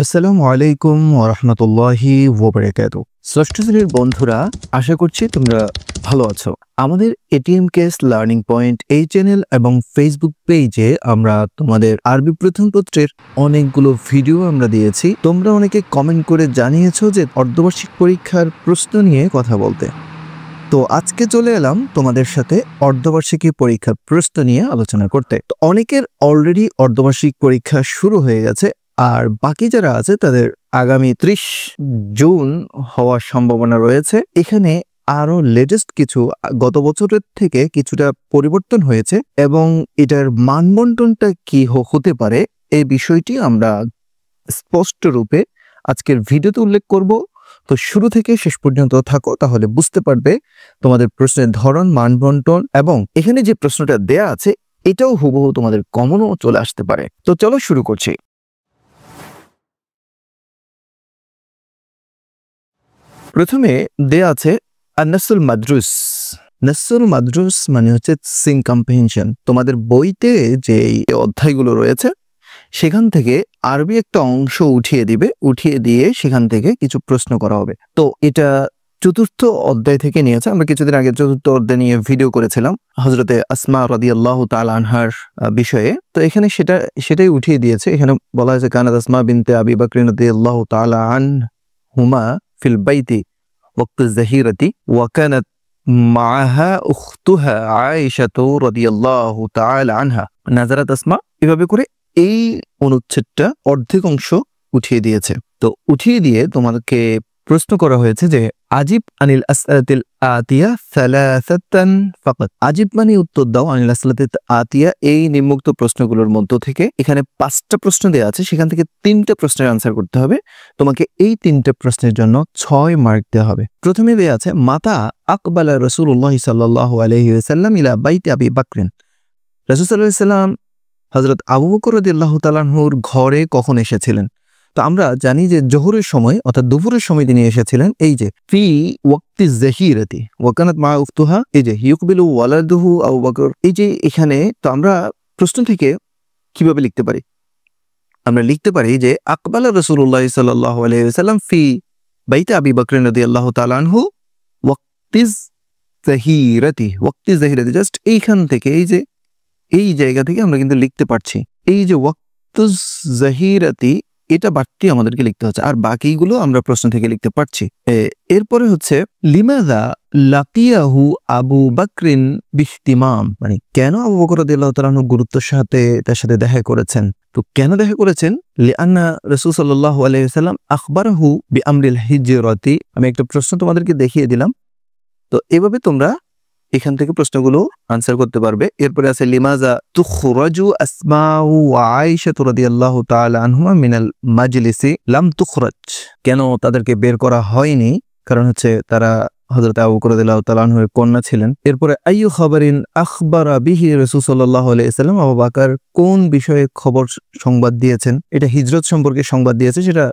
আসসালামু আলাইকুম ওয়া রাহমাতুল্লাহি ওয়া বারাকাতুহু। ষষ্ঠ শ্রেণীর বন্ধুরা, আশা করছি তোমরা ভালো আছো। আমাদের এটিএম কেস লার্নিং পয়েন্ট এই চ্যানেল এবং ফেসবুক পেজে আমরা তোমাদের আরবি প্রথম পত্রের অনেকগুলো ভিডিও আমরা দিয়েছি। তোমরা অনেকে কমেন্ট করে জানিয়েছো যে অর্ধবার্ষিক পরীক্ষার প্রশ্ন নিয়ে কথা বলতে। তো আজকে চলে এলাম তোমাদের সাথে অর্ধবার্ষিকী পরীক্ষার প্রশ্ন নিয়ে আলোচনা করতে। তো অনেকের অলরেডি অর্ধবার্ষিক পরীক্ষা শুরু হয়ে গেছে, আর বাকি যারা আছে তাদের আগামী 30 জুন হওয়ার সম্ভাবনা রয়েছে। এখানে আরো লেটেস্ট কিছু গত বছরের থেকে কিছুটা পরিবর্তন হয়েছে এবং এটার মানবন্টনটা কি হতে পারে এই বিষয়টি আমরা স্পষ্ট রূপে আজকের ভিডিওতে উল্লেখ করব। তো শুরু থেকে শেষ পর্যন্ত থাকো, তাহলে বুঝতে পারবে তোমাদের প্রশ্নের ধরন, মানবন্টন এবং এখানে যে প্রশ্নটা দেয়া আছে এটাও হুবহু তোমাদের কমনও চলে আসতে পারে। তো চলো শুরু করছি। প্রথমে দেয়া আছে নাসুল মাদ্রুস। নাসুল মাদ্রুস মানে হচ্ছে সিং কম্প্রিহেনশন। তোমাদের বইতে যে অধ্যায়গুলো রয়েছে সেখান থেকে আরবি একটা অংশ উঠিয়ে দিবে, উঠিয়ে দিয়ে সেখান থেকে কিছু প্রশ্ন করা হবে। তো এটা চতুর্থ অধ্যায় থেকে নিয়েছে। আমরা কিছুদিন আগে চতুর্থ অধ্যায় নিয়ে ভিডিও করেছিলাম হযরতে আসমা রাদিয়াল্লাহু তাআলা আনহার বিষয়ে। তো এখানে সেটাই উঠিয়ে দিয়েছে। এখানে বলা হয়েছে কানাত আসমা বিনতে আবি বকর রাদিয়াল্লাহু তাআলা আনহুমা ফিল বাইতি ওয়াক্ত যাহিরাতি ওয়া কানাত মাআহা উখতুহা আয়েশা রাদিয়াল্লাহু তাআলা আনহা নাজারাত আসমা। এভাবে করে এই অনুচ্ছেদটা অর্ধেক অংশ উঠিয়ে দিয়েছে। তো উঠিয়ে দিয়ে তোমাকে প্রশ্ন করা হয়েছে যে আজিব আনিল আসআলাতিল আতিয়া সালাসাতান ফাকাত। আজিব মানে উত্তর দাও, আনিল আসআলাতিল আতিয়া এই নিম্নোক্ত প্রশ্নগুলোর মধ্য থেকে। এখানে 5টা প্রশ্ন দেওয়া আছে, সেখান থেকে 3টা প্রশ্নের আনসার করতে হবে। তোমাকে এই 3টা প্রশ্নের জন্য 6 মার্ক দেওয়া হবে। প্রথমে দেওয়া আছে মাতা আকবালা রাসূলুল্লাহ সাল্লাল্লাহু আলাইহি ওয়াসাল্লাম ইলা বাইতি আবি বকর। রাসূল সাল্লাল্লাহু আলাইহি ওয়াসাল্লাম হযরত আবু বকর রাদিয়াল্লাহু তাআলা আনহুর ঘরে কখন এসেছিলেন? তো আমরা জানি যে জোহরের সময় অর্থাৎ দুপুরের সময় তিনি এসেছিলেন। এই যে ফি ওয়াক্তি যাহিরাতি ওয়া কানাত মা উখতুহা, এই যে ইউকবিলু ওয়ালাদুহু আবু বকর। এই যে এখানে তো আমরা প্রশ্ন থেকে কিভাবে লিখতে পারি? আমরা লিখতে পারি যে আকবালা রাসূলুল্লাহ সাল্লাল্লাহু আলাইহি ওয়াসাল্লাম ফি বাইতি আবি বকর রাদিয়াল্লাহু তাআলা আনহু ওয়াক্তি যাহিরাতি। ওয়াক্তি যাহিরাতি জাস্ট এইখান থেকে এই জায়গা থেকে আমরা কিন্তু লিখতে পারছি। এই যে ওয়াক্তুজ জাহিরাতি এটা বাড়তি আমাদেরকে লিখতে হচ্ছে, আর বাকিগুলো আমরা প্রশ্ন থেকে লিখতে পারছি। এরপরে হচ্ছে লিমাযা লাকিয়াহু আবু বকরিন বিহতিমাম, মানে কেন আবু বকর রাদিয়াল্লাহু তাআলা আনহু গুরুত্বের সাথে তার সাথে দেখা করেছেন। তো কেন দেখা করেছেন? লিআন্না রাসূল সাল্লাল্লাহু আলাইহি ওয়াসাল্লাম আখবারাহু বিআমরিল হিজরাতি। আমি একটা প্রশ্ন তোমাদেরকে দেখিয়ে দিলাম। তো এভাবে তোমরা এখান থেকে প্রশ্নগুলো আনসার করতে পারবে। এরপরে আছে লিমাযা তুখরাজু আসমাউ ওয়া আয়েশা রাদিয়াল্লাহু তাআলা আনহুমা মিনাল মাজলিসি লাম তুখরাজ। কেন তাদেরকে বের করা হয়নি? কারণ হচ্ছে তারা হযরত আবু বকর রাদিয়াল্লাহু তাআলা আনহুর কন্যা ছিলেন। এরপরে আইয়ু খাবারিন আখবারা বিহি রাসূল সাল্লাল্লাহু আলাইহি ওয়াসাল্লাম, আবু বকর কোন বিষয়ে খবর সংবাদ দিয়েছেন? এটা হিজরত সম্পর্কে সংবাদ দিয়েছে, সেটা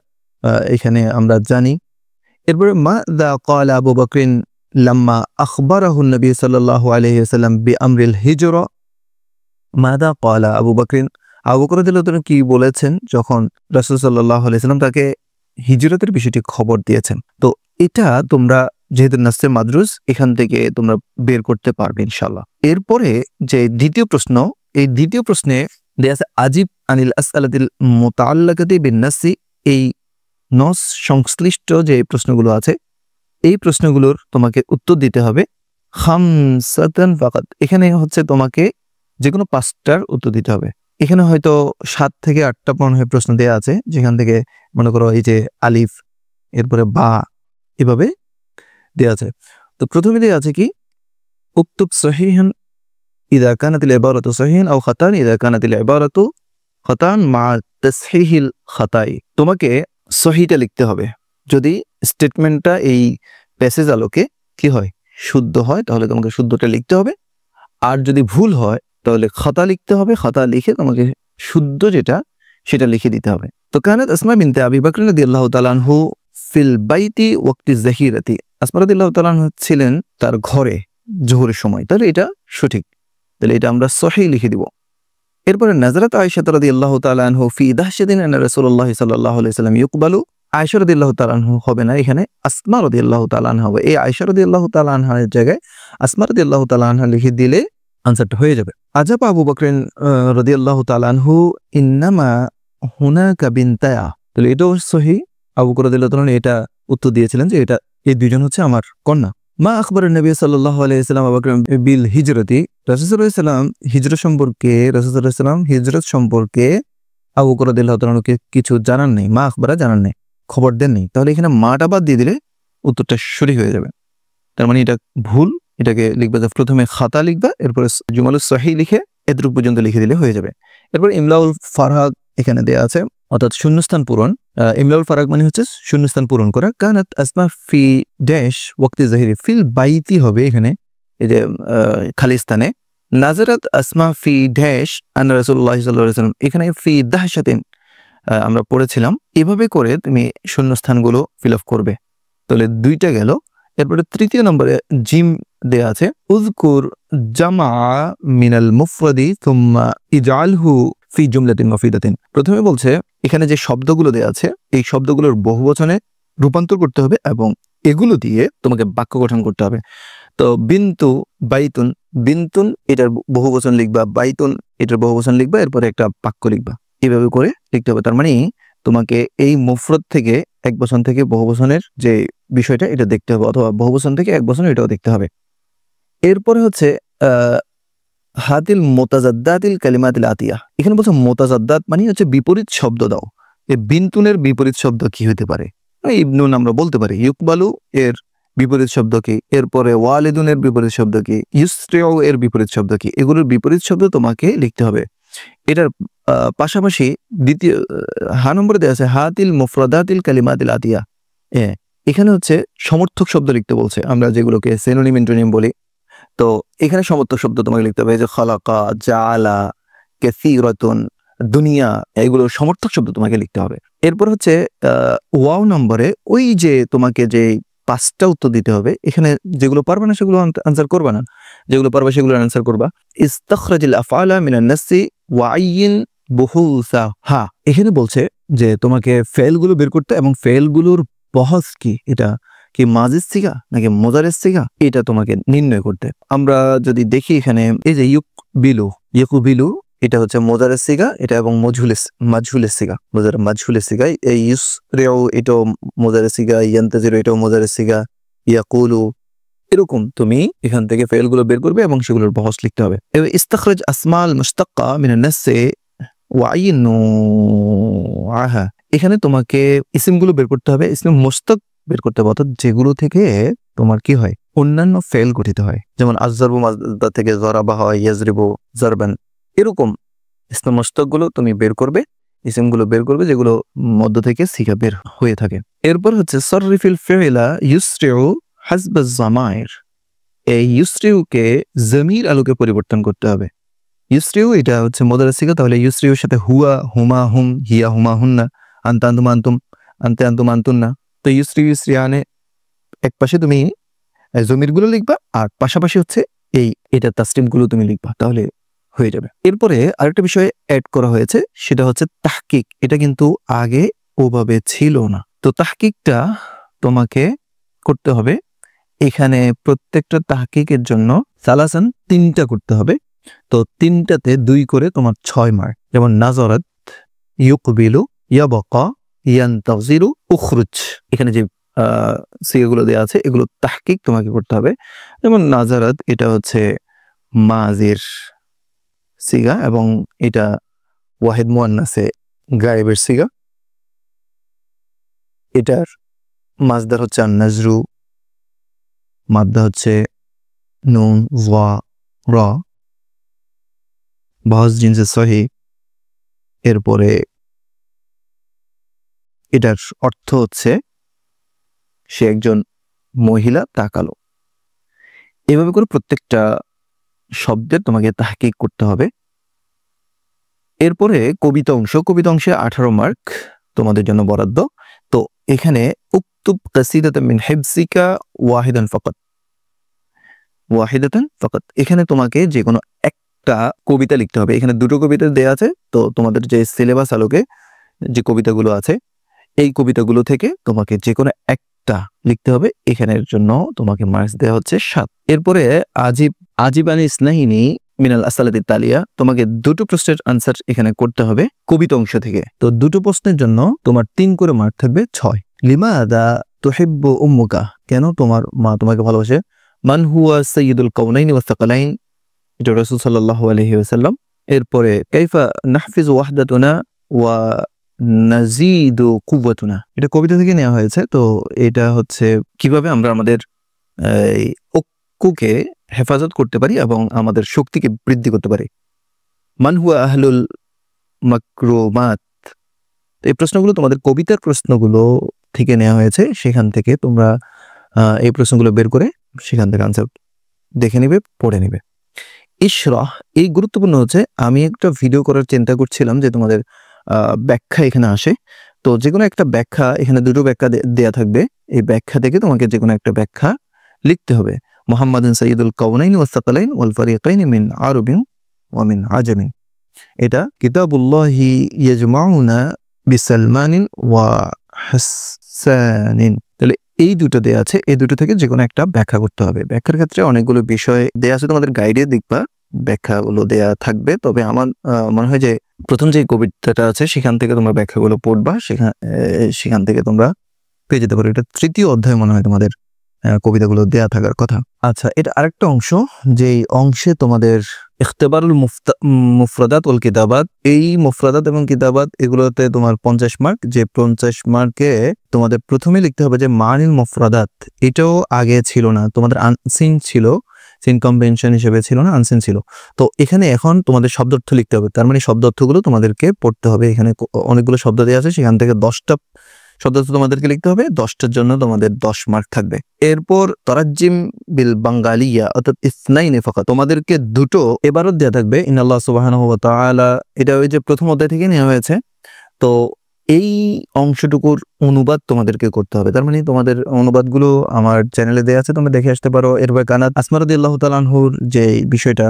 এখানে আমরা জানি। এরপরে মাযা ক্বালা আবু বকরিন লাম্মা আখবারাহু নবী সাল্লাল্লাহু আলাইহি ওয়াসাল্লাম বিআমরিল হিজরা। মাযা ক্বালা আবু বকর রাদিয়াল্লাহু তাআলা কি বলেছেন যখন রাসূল সাল্লাল্লাহু আলাইহি ওয়াসাল্লাম তাকে হিজরতের বিষয়টি খবর দিয়েছেন? তো এটা তোমরা যেহেতু নাসে মাদ্রুস, এখান থেকে তোমরা বের করতে পারবে ইনশাআল্লাহ। এরপরে যে দ্বিতীয় প্রশ্ন, এই দ্বিতীয় প্রশ্নে দেয়া আছে আজিব আনিল আসআলাতিল মুতাআল্লাকাতি বিন নাসি। এই নস সংশ্লিষ্ট যে প্রশ্নগুলো আছে এই প্রশ্নগুলোর তোমাকে উত্তর দিতে হবে খামসাতান ফাকাত। এখানে হচ্ছে তোমাকে যে কোনো 5টার উত্তর দিতে হবে। এখানে হয়তো 7 থেকে 8টা প্রশ্ন দেয়া আছে, যেখান থেকে মনে করো এই যে আলিফ, এরপরে বা, এভাবে দেয়া আছে। তো প্রথমে দেয়া আছে কি উক্তুব সহিহান ইযা কানাতিল ইবারাতু সহিহান আও খাতান ইযা কানাতিল ইবারাতু খাতান মা তাসহিহিল খাতাই। তোমাকে সহিটা লিখতে হবে যদি স্টেটমেন্টটা এই প্যাসেজ আলোকে কি হয়, শুদ্ধ হয়, তাহলে তোমাকে শুদ্ধটা লিখতে হবে। আর যদি ভুল হয় তাহলে খাতা লিখতে হবে। খাতা লিখে তোমাকে শুদ্ধ যেটা সেটা লিখে দিতে হবে। তো কানাত আসমা বিনতে আবি বকর রাদিয়াল্লাহু তাআলা আনহু ফিল বাইতি ওয়াক্তি যাহিরাতি। আসমা রাদিয়াল্লাহু তাআলা আনহু ছিলেন তার ঘরে জোহরের সময়, তাহলে এটা সঠিক। তাহলে এটা আমরা সহিহ লিখে দিব। এরপরে নাজরাত আয়েশা রাদিয়াল্লাহু তাআলা আনহু ফি দাহশাতিন আন্না রাসূলুল্লাহ সাল্লাল্লাহু আলাইহি ওয়াসাল্লাম ইউকবালু। আয়েশা রাদিয়াল্লাহু তাআলা আনহু হবে না, এখানে আসমা রাদিয়াল্লাহু তাআলা আনহা হবে। এই আয়েশা রাদিয়াল্লাহু তাআলা আনহার জায়গায় আসমা রাদিয়াল্লাহু তাআলা আনহা লিখে দিলে আনসারটা হয়ে যাবে। আজাবা আবু বকর রাদিয়াল্লাহু তাআলা আনহু ইন্নামা হুনাকা বিনতায়া। তাহলে এটাও সহিহ। আবু বকর রাদিয়াল্লাহু তাআলা এটা উত্তর দিয়েছিলেন যে এটা এই দুইজন হচ্ছে আমার কন্যা। মা আখবর নবী সাল্লাল্লাহু আলাইহি ওয়াসাল্লাম আবু বকর বিল হিজরতি। রাসূল সাল্লাল্লাহু আলাইহি ওয়াসাল্লাম হিজরত সম্পর্কে আবু বকর রাদিয়াল্লাহু তাআলা আনহুকে কিছু জানান নাই, মা আখবরা জানান নাই, খবর দেন নাই। তাহলে এখানে মাটা বাদ দিয়ে দিলে উত্তরটা সঠিক হয়ে যাবে। তার মানে এটা ভুল। এটাকে লিখবা যে প্রথমে খাতা লিখবা, এরপরে জুমালুস সহিহ লিখে এতটুকু পর্যন্ত লিখে দিলে হয়ে যাবে। এরপর ইমলাউল ফারাগ এখানে দেয়া আছে, অর্থাৎ শূন্যস্থান পূরণ। ইমলাউল ফারাগ মানে হচ্ছে শূন্যস্থান পূরণ করা। কানাত আসমা ফি ড্যাশ ওয়াক্তি জাহিরি ফিল বাইতি হবে এখানে, এই যে খালি স্থানে। নাজারাত আসমা ফি ড্যাশ আন্না রাসূলুল্লাহ সাল্লাল্লাহু আলাইহি ওয়াসাল্লাম, এখানে ফি দাহশাতিন আমরা পড়েছিলাম। এভাবে করে তুমি শূন্যস্থানগুলো ফিল আপ করবে। তাহলে দুইটা গেল। এরপরে তৃতীয় নম্বরে জিম দেয়া আছে, উযকুর জামা মিনাল মুফরাদি থুম্মা ইজআলহু ফি জুমলাতিন মুফিদাতিন। প্রথমে বলছে এখানে যে শব্দগুলো দেয়া আছে এই শব্দগুলোর বহুবচনে রূপান্তর করতে হবে এবং এগুলো দিয়ে তোমাকে বাক্য গঠন করতে হবে। তো বিন্তু বাইতুন, বিন্তুন এটার বহুবচন লিখবা, বাইতুন এটার বহুবচন লিখবা, এরপরে একটা বাক্য লিখবা। এইভাবে করে লিখতে হবে। তার মানে তোমাকে এই মুফরদ থেকে এক বচন থেকে বহুবচনের যে বিষয়টা এটা দেখতে হবে, অথবা বহুবচন থেকে এক বচন এটাও দেখতে হবে। এরপরে হচ্ছে হাতিল মোতাজাদ্দাতিল কালিমাতিল আতিয়া। এখানে বলছে মোতাজাদ্দাত মানে হচ্ছে বিপরীত শব্দ দাও। এই বিন্তুনের বিপরীত শব্দ কি হতে পারে? ইবনুন আমরা বলতে পারি। ইউকবালু এর বিপরীত শব্দ কি? এরপরে ওয়ালিদুনের বিপরীত শব্দ কি? ইউসরিউ এর বিপরীত শব্দ কি? এগুলোর বিপরীত শব্দ তোমাকে লিখতে হবে। এটার পাশাপাশি দ্বিতীয় নম্বরে দেওয়া আছে হাতিল মুফরাদাতিল কালিমাতিল আতিয়া। এখানে হচ্ছে সমর্থক শব্দ লিখতে বলছে, আমরা যেগুলোকে সিনোনিম এন্টোনিম বলি। তো এখানে সমর্থক শব্দ তোমাকে লিখতে হবে, যে খালাকা, জাআলা, কাসীরাতুন, দুনিয়া, এগুলো সমর্থক শব্দ তোমাকে লিখতে হবে। এরপর হচ্ছে ওয়াও নম্বরে ওই যে তোমাকে যে 5টা উত্তর দিতে হবে, এখানে যেগুলো পারবে না সেগুলো আনসার করবা না, যেগুলো পারবে সেগুলো আনসার করবা। ইস্তাখরাজিল আফআলা মিনান নাসি ওয়া আইয়িন বুহুসাহা। এখানে বলছে যে তোমাকে ফেলগুলো বের করতে এবং ফেলগুলোর বহস কি, এটা কি মাজির সিগা নাকি মুজারের সিগা, এটা তোমাকে নির্ণয় করতে। আমরা যদি দেখি এখানে এই যে ইউকবিলু এটা হচ্ছে মুজারের সিগা, এটা এবং মাজহুলের সিগা, মাজহুলের সিগা। এই ইউসরিউ এটাও মুজারের সিগা, ইয়ান্তাজিরু এটাও মুজারের সিগা, ইয়াকুলু। এরকম তুমি এখান থেকে ফেলগুলো বের করবে এবং সেগুলোর বহস লিখতে হবে। এবার ইস্তাখরাজ আসমাল মুশতাক্কা মিনান নাসি ওয়া আইয়িনু আহা। এখানে তোমাকে ইসমগুলো বের করতে হবে, ইসম মুশতাক বের করতে হবে, অর্থাৎ যেগুলো থেকে তোমার কি হয় অন্যান্য ফেল গঠিত হয়। যেমন আযযারবু মাজদা থেকে যারাবা হয়, ইয়াজরিবু যারবান। এরকম ইসম মুশতাক গুলো তুমি বের করবে, ইসমগুলো বের করবে যেগুলো মধ্য থেকে সিগা বের হয়ে থাকে। এরপর হচ্ছে সররিফিল ফিলা ইউসরিউ হাসবা জামাইর। এই ইউসরিউকে জমির আলোকে পরিবর্তন করতে হবে। ইউসরিউ এটা হচ্ছে মুদারের সিগা, তাহলে ইউসরিউর সাথে হুয়া, হুমা, হুম, হিয়া, হুমা, হুন্না, আনতা, আনতুম, আনতুম, আনতে, আনতুম, আনতুন্না। তো ইউসরিয়ানে এক পাশে তুমি জমিরগুলো লিখবা আর পাশাপাশি হচ্ছে এটা তাসরিফগুলো তুমি লিখবা, তাহলে হয়ে যাবে। এরপরে আরেকটা বিষয় অ্যাড করা হয়েছে, সেটা হচ্ছে তাহকিক। এটা কিন্তু আগে ওভাবে ছিল না। তো তাহকিকটা তোমাকে করতে হবে। এখানে প্রত্যেকটা তাহকিকের জন্য সালাসান 3টা করতে হবে। তো 3টাতে 2 করে তোমার 6 মার্ক। যেমন নাজারাত, ইউকবিলু, ইয়াবকা, ইয়ানতাজিরু, উখরুজ। এখানে যে সিগাগুলো দেওয়া আছে এগুলো তাহকিক তোমাকে করতে হবে। যেমন নাজারাত এটা হচ্ছে মাজির সিগা এবং এটা ওয়াহিদ মুয়ান্নাসে গায়েবের সিগা। এটার মাজদার হচ্ছে আন-নাজরু, মাদ্দা হচ্ছে নুন, ওয়া, র, বহস জিনসে সহিহ। এরপরে এটার অর্থ হচ্ছে সে একজন মহিলা তাকালো। এভাবে করে প্রত্যেকটা শব্দের তোমাকে তাহকিক করতে হবে। এরপরে কবিতা অংশে 18 মার্ক তোমাদের জন্য বরাদ্দ। তো এখানে উক্তুব কাসিদাতান মিন হিফজিকা ওয়াহিদান ফাকাত, এখানে তোমাকে যে কোনো একটা কবিতা লিখতে হবে। এখানে দুটো কবিতা দেয়া আছে, তো তোমাদের যে সিলেবাস আলোকে যে কবিতাগুলো আছে এই কবিতাগুলো থেকে তোমাকে যে কোনো একটা লিখতে হবে। এখানের জন্য তোমাকে মার্কস দেওয়া হচ্ছে 7। এরপরে আজিবানি ইসনাহিনী মিনাল আসালাতি তালিয়া, তোমাকে দুটো প্রশ্নের আনসার এখানে করতে হবে কবিতা অংশ থেকে। তো দুটো প্রশ্নের জন্য তোমার 3 করে মার্ক থাকবে 6। লিমাদা তুহিব্বু উম্মুকা, কেন তোমার মা তোমাকে ভালোবাসে। মান হুয়া সাইয়্যিদুল কাউনাইনি ওয়াস সাকালাইন, এটা রাসূল সাল্লাল্লাহু আলাইহি ওয়াসাল্লাম। এরপরে কাইফা নাহফিজু ওয়াহদাতুনা ওয়া নাজিদু কুওয়াতুনা, এটা কবিতা থেকে নেওয়া হয়েছে। তো এটা হচ্ছে কিভাবে আমরা আমাদের এই ঐক্যকে হেফাজত করতে পারি এবং আমাদের শক্তিকে বৃদ্ধি করতে পারি। মান হুয়া আহলুল মাকরুমাত, এই প্রশ্নগুলো তোমাদের কবিতার প্রশ্নগুলো থেকে নেওয়া হয়েছে, সেখান থেকে তোমরা এই প্রশ্নগুলো বের করে সেখান থেকে আনসার দেখে নিবে, পড়ে নিবে। ইশরাহ, এই গুরুত্বপূর্ণ হচ্ছে আমি একটা ভিডিও করার চিন্তা করছিলাম যে তোমাদের ব্যাখ্যা এখানে আসে। তো যে কোনো একটা ব্যাখ্যা, এখানে দুটো ব্যাখ্যা দেয়া থাকবে, এই ব্যাখ্যা থেকে তোমাকে যে কোনো একটা ব্যাখ্যা লিখতে হবে। মুহাম্মাদুন সাইয়্যিদুল কাউনাইনি ওয়াস সাকালাইন ওয়াল ফারিকাইনি মিন আরবিন ওয়া মিন আজামিন, এটা কিতাবুল্লাহি ইয়াজমাউনা বিসালমানিন ওয়া হাসানিন। তাহলে এই দুটো দেয়া আছে, এই দুটো থেকে যে কোনো একটা ব্যাখ্যা করতে হবে। ব্যাখ্যার ক্ষেত্রে অনেকগুলো বিষয় দেয়া আছে, তোমাদের গাইডে দেখবা ব্যাখ্যাগুলো দেয়া থাকবে। তবে আমার মনে হয় যে প্রথম যে কবিতাটা আছে সেখান থেকে তোমরা ব্যাখ্যাগুলো পড়বা, সেখান থেকে তোমরা পেয়ে যেতে পারো। এটা 3য় অধ্যায় মনে হয় তোমাদের কবিতাগুলো দেয়া থাকার কথা। আচ্ছা, এটা আরেকটা অংশ, যেই অংশে তোমাদের ইখতিবারুল মুফরাদাত ওয়াল কিতাবাত, এই মুফরাদাত এবং কিতাবাত এগুলোতে তোমার 50 মার্ক। যে 50 মার্কে তোমাদের প্রথমে লিখতে হবে যে মানিল মুফরাদাত, এটাও আগে ছিল না, তোমাদের আনসিন ছিল, সিন কনভেনশন হিসেবে ছিল না, আনসিন ছিল। তো এখানে এখন তোমাদের শব্দার্থ লিখতে হবে, তার মানে শব্দার্থগুলো তোমাদেরকে পড়তে হবে। এখানে অনেকগুলো শব্দ দেওয়া আছে, সেখান থেকে 10টা শব্দার্থ তোমাদেরকে লিখতে হবে, 10টার জন্য তোমাদের 10 মার্ক থাকবে। এরপর তারাজ্জিম বিল বাঙ্গালিয়া অর্থাৎ ইসনাইনে ফাকাত, তোমাদেরকে দুটো ইবারত দেয়া থাকবে। ইন্নাল্লাহ সুবহানাহু ওয়া তাআলা, এটা ওই যে প্রথম অধ্যায় থেকে নেওয়া হয়েছে। তো এই অংশটুকুর অনুবাদ তোমাদেরকে করতে হবে, তার মানে তোমাদের অনুবাদগুলো আমার চ্যানেলে দেয়া আছে, তোমরা দেখে আসতে পারো। এরপর কানাত আসমা রাদিয়াল্লাহু তাআলা আনহুর যে বিষয়টা,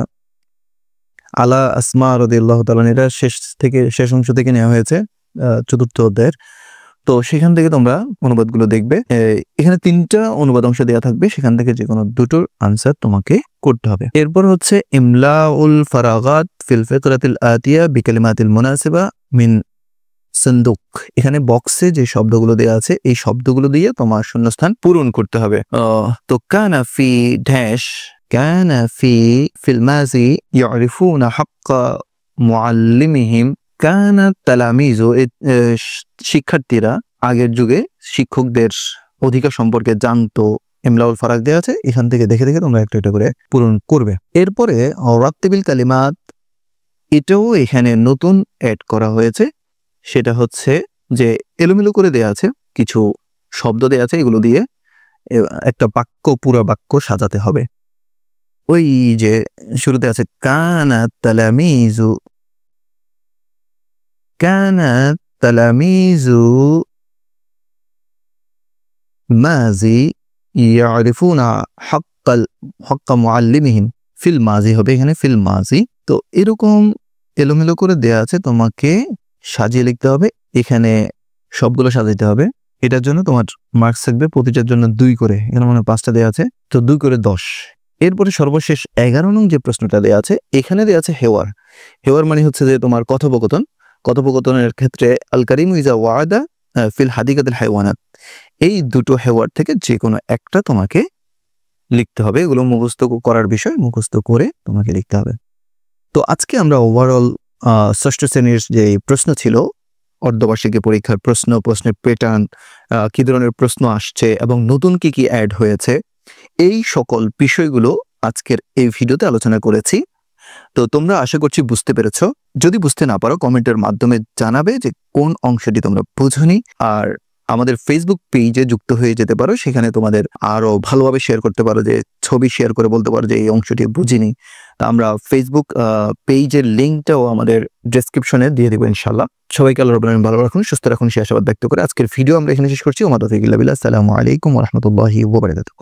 আলা আসমা রাদিয়াল্লাহু তাআলা, এটা শেষ অংশ থেকে নেওয়া হয়েছে 4র্থ অধ্যায়ের। তো সেখান থেকে তোমরা অনুবাদগুলো দেখবে। এখানে 3টা অনুবাদ অংশ দেওয়া থাকবে, সেখান থেকে যে কোনো দুটোর আনসার তোমাকে করতে হবে। এরপর হচ্ছে ইমলাউল ফারাগাত ফিল ফিকরাতিল আতিয়া বিকালিমাতিল মুনাসিবা মিন সন্দুক, এখানে বক্সে যে শব্দগুলো দেওয়া আছে এই শব্দগুলো দিয়ে তোমার শূন্যস্থান পূরণ করতে হবে। তো কানা ফি ড্যাশ, কানা ফিল মাজি ইয়ারিফুনা হাক্কা মুআল্লিমিহিম, কানা তালামিজু, শিক্ষার্থীরা আগের যুগে শিক্ষকদের অধিকার সম্পর্কে জানতো। ইমলাউল ফারাক দেওয়া আছে, এখান থেকে দেখে দেখে তোমরা একটা করে পূরণ করবে। এরপরে রাত্তিবিল কালিমাত, এটাও এখানে নতুন অ্যাড করা হয়েছে, সেটা হচ্ছে যে এলোমেলো করে দেয়া আছে, কিছু শব্দ দেয়া আছে, এগুলো দিয়ে একটা বাক্য, পুরো বাক্য সাজাতে হবে। ওই যে শুরুতে আছে কানা তালামিজু, কানা তালামিজু মাজি ইয়ারিফুনা হাক্কা মুআল্লিমিহিম, ফিল মাজি হবে এখানে, ফিল মাজি। তো এরকম এলোমেলো করে দেয়া আছে, তোমাকে সাজিয়ে লিখতে হবে, এখানে সবগুলো সাজাইতে হবে। এটার জন্য তোমার মার্কস থাকবে প্রতিটার জন্য 2 করে, এখানে মনে হয় 5টা দেওয়া আছে, তো 2 করে 10। এরপরে সর্বশেষ 11 নং যে প্রশ্নটা দেওয়া আছে, এখানে দেওয়া আছে হেওয়ার। হেওয়ার মানে হচ্ছে যে তোমার কথোপকথনের ক্ষেত্রে আল কারিমু ইজা ওয়াদা ফিল হাদিকাতিল হাইওয়ানাত, এই দুটো হেওয়ার থেকে যে কোনো একটা তোমাকে লিখতে হবে। এগুলো মুখস্থ করার বিষয়, মুখস্থ করে তোমাকে লিখতে হবে। তো আজকে আমরা ওভারঅল 6ষ্ঠ শ্রেণীর যে প্রশ্ন ছিল, অর্ধবার্ষিকী পরীক্ষার প্রশ্নের প্যাটার্ন, কি ধরনের প্রশ্ন আসছে এবং নতুন কি কি অ্যাড হয়েছে, এই সকল বিষয়গুলো আজকের এই ভিডিওতে আলোচনা করেছি। তো তোমরা আশা করছি বুঝতে পেরেছো। যদি বুঝতে না পারো কমেন্টের মাধ্যমে জানাবে যে কোন অংশটি তোমরা বুঝোনি। আর আমাদের ফেসবুক পেজে যুক্ত হয়ে যেতে পারো, সেখানে তোমাদের আরো ভালোভাবে শেয়ার করতে পারো, যে ছবি শেয়ার করে বলতে পারো যে এই অংশটি বুঝিনি। আমরা ফেসবুক পেজের লিঙ্কটাও আমাদের ডেসক্রিপশনে দিয়ে দেবো ইনশাআল্লাহ। সবাইকে আল্লাহ রাব্বুল আলামিন ভালো রাখুন, সুস্থ রাখুন, সে আশাবাদ ব্যক্ত করে আজকের ভিডিও আমরা এখানে শেষ করছি। ওয়া মা তাওফীক ইল্লা বিল্লাহ। আসসালামু আলাইকুম ওয়া রাহমাতুল্লাহি ওয়া বারাকাতুহু।